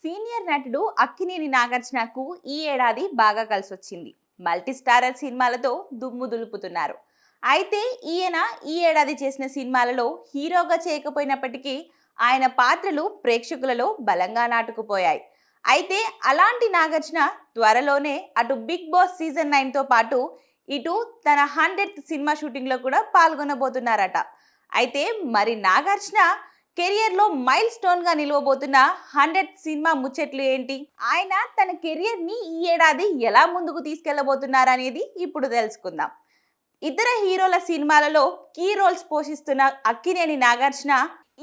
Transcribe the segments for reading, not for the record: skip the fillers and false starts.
Senior నటుడు అక్కినేని నాగార్జునకు ఈ ఏడాది బాగా కలిసొచ్చింది. మల్టీ స్టారర్ సినిమాలతో దుమ్ము దులుపుతున్నారు. అయితే ఈయన ఈ ఏడాది చేసిన సినిమాలలో హీరోగా చేయకపోయినప్పటికీ ఆయన పాత్రలు ప్రేక్షకులలో బలంగా నాటుకుపోయాయి. అయితే అలాంటి నాగార్జున త్వరలోనే అటు బిగ్ బాస్ సీజన్ 9తో పాటు ఇటు తన 100th సినిమా షూటింగ్లో కూడా పాల్గొనబోతున్నారట. అయితే మరి నాగార్జున కెరియర్ లో మైల్ స్టోన్ గా నిలవబోతున్న 100th సినిమా ముచ్చట్లు ఏంటి, ఆయన తన కెరియర్ ని ఈ ఏడాది ఎలా ముందుకు తీసుకెళ్లబోతున్నారనేది ఇప్పుడు తెలుసుకుందాం. ఇతర హీరోల సినిమాలలో కీ రోల్స్ పోషిస్తున్న అక్కినేని నాగార్జున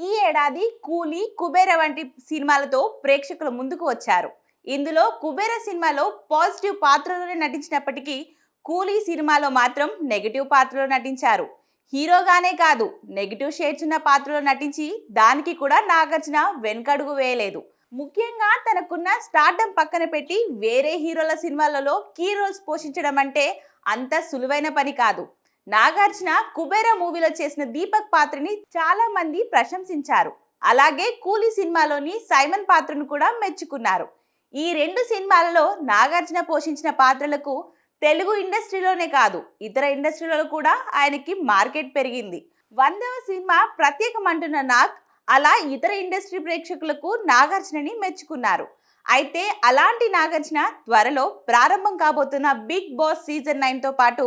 ఈ ఏడాది కూలీ, కుబేర వంటి సినిమాలతో ప్రేక్షకుల ముందుకు వచ్చారు. ఇందులో కుబేర సినిమాలో పాజిటివ్ పాత్రలోనే నటించినప్పటికీ కూలీ సినిమాలో మాత్రం నెగటివ్ పాత్రలో నటించారు. హీరోగానే కాదు, నెగిటివ్ షేడ్స్ ఉన్న పాత్రలో నటించి దానికి కూడా నాగార్జున వెనకడుగు వేయలేదు. ముఖ్యంగా తనకున్న స్టార్డమ్ పక్కన పెట్టి వేరే హీరోల సినిమాలలో కీ రోల్స్ పోషించడం అంటే అంత సులువైన పని కాదు. నాగార్జున కుబేర మూవీలో చేసిన దీపక్ పాత్రని చాలా మంది ప్రశంసించారు. అలాగే కూలీ సినిమాలోని సైమన్ పాత్రను కూడా మెచ్చుకున్నారు. ఈ రెండు సినిమాలలో నాగార్జున పోషించిన పాత్రలకు తెలుగు ఇండస్ట్రీలోనే కాదు, ఇతర ఇండస్ట్రీలలో కూడా ఆయనకి మార్కెట్ పెరిగింది. 100వ సినిమా ప్రత్యేకమంటున్న నాగ్ అలా ఇతర ఇండస్ట్రీ ప్రేక్షకులకు నాగార్జునని మెచ్చుకున్నారు. అయితే అలాంటి నాగార్జున త్వరలో ప్రారంభం కాబోతున్న బిగ్ బాస్ సీజన్ 9తో పాటు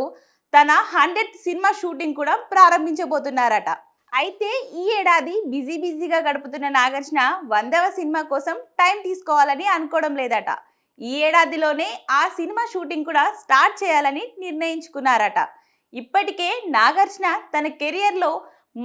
తన 100th సినిమా షూటింగ్ కూడా ప్రారంభించబోతున్నారట. అయితే ఈ ఏడాది బిజీగా గడుపుతున్న నాగార్జున 100వ సినిమా కోసం టైం తీసుకోవాలని అనుకోవడం లేదట. ఈ ఏడాదిలోనే ఆ సినిమా షూటింగ్ కూడా స్టార్ట్ చేయాలని నిర్ణయించుకున్నారట. ఇప్పటికే నాగార్జున తన కెరియర్లో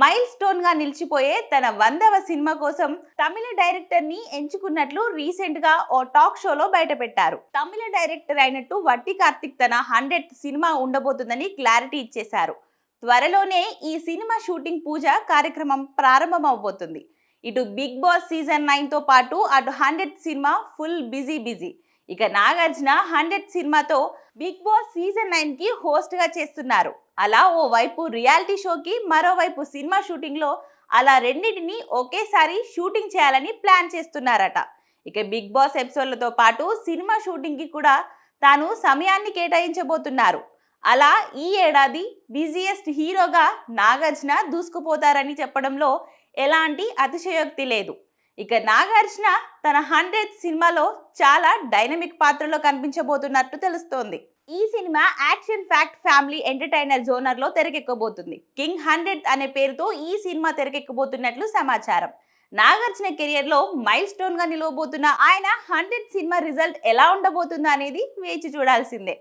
మైల్ స్టోన్ గా నిలిచిపోయే తన 100వ సినిమా కోసం తమిళ డైరెక్టర్ ని ఎంచుకున్నట్లు రీసెంట్ గా ఓ టాక్ షోలో బయటపెట్టారు. తమిళ డైరెక్టర్ అయినట్టు వట్టి కార్తిక్ తన 100th సినిమా ఉండబోతుందని క్లారిటీ ఇచ్చేశారు. త్వరలోనే ఈ సినిమా షూటింగ్ పూజ కార్యక్రమం ప్రారంభం అవబోతుంది. ఇటు బిగ్ బాస్ సీజన్ 9తో పాటు అటు 100th సినిమా ఫుల్ బిజీ. ఇక నాగార్జున 100th సినిమాతో బిగ్ బాస్ సీజన్ 9కి హోస్ట్ గా చేస్తున్నారు. అలా ఓ వైపు రియాలిటీ షోకి, మరోవైపు సినిమా షూటింగ్ లో అలా రెండింటిని ఒకేసారి షూటింగ్ చేయాలని ప్లాన్ చేస్తున్నారట. ఇక బిగ్ బాస్ ఎపిసోడ్లతో పాటు సినిమా షూటింగ్ కి కూడా తాను సమయాన్ని కేటాయించబోతున్నారు. అలా ఈ ఏడాది బిజియెస్ట్ హీరోగా నాగార్జున దూసుకుపోతారని చెప్పడంలో ఎలాంటి అతిశయోక్తి లేదు. ఇక నాగార్జున తన 100th సినిమాలో చాలా డైనమిక్ పాత్రలో కనిపించబోతున్నట్టు తెలుస్తోంది. ఈ cinema action fact family entertainer genre లో తెరకెక్కబోతుంది. కింగ్ 100 అనే పేరుతో ఈ సినిమా తెరకెక్కబోతున్నట్లు సమాచారం. నాగార్జున కెరియర్ లో మైల్ స్టోన్ గా నిలవబోతున్న ఆయన 100th సినిమా రిజల్ట్ ఎలా ఉండబోతుందా అనేది వేచి చూడాల్సిందే.